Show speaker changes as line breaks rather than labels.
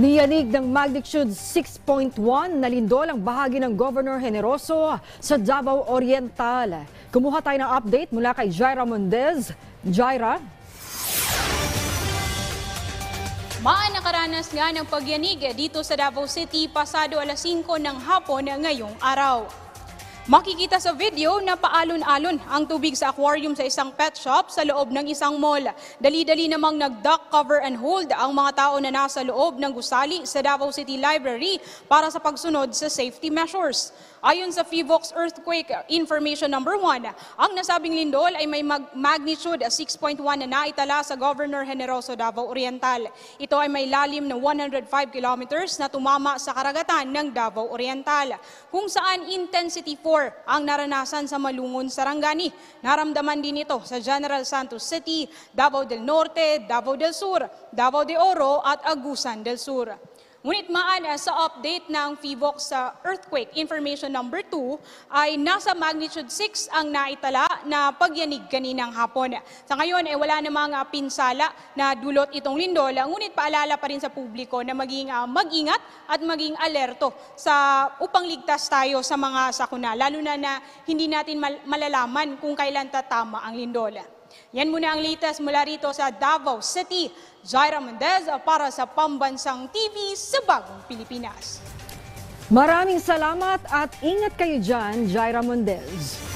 Niyanig ng magnitude 6.1 na lindol ang bahagi ng Governor Generoso sa Davao Oriental. Kumuha tayo ng update mula kay Jaira Mundez. Jaira?
Nakaranas nga ng pagyanig dito sa Davao City pasado alas 5 ng hapon ngayong araw. Makikita sa video na paalon-alon ang tubig sa aquarium sa isang pet shop sa loob ng isang mall. Dali-dali namang nag-duck, cover and hold ang mga tao na nasa loob ng gusali sa Davao City Library para sa pagsunod sa safety measures. Ayon sa PHIVOLCS Earthquake Information Number 1, ang nasabing lindol ay may magnitude 6.1 na naitala sa Governor Generoso, Davao Oriental. Ito ay may lalim na 105 kilometers na tumama sa karagatan ng Davao Oriental, kung saan intensity 4 ang naranasan sa Malungon, Sarangani. Naramdaman din ito sa General Santos City, Davao del Norte, Davao del Sur, Davao de Oro at Agusan del Sur. Ngunit sa update ng PHIVOLCS sa Earthquake Information Number 2 ay nasa magnitude 6 ang naitala na pagyanig kaninang hapon. Sa ngayon ay wala namang pinsala na dulot itong lindol, ngunit paalala pa rin sa publiko na maging mag-ingat at maging alerto upang ligtas tayo sa mga sakuna, lalo na hindi natin malalaman kung kailan tatama ang lindol. Yan muna ang latest mula rito sa Davao City. Jaira Mundez para sa Pambansang TV sa Bagong Pilipinas.
Maraming salamat at ingat kayo dyan, Jaira Mundez.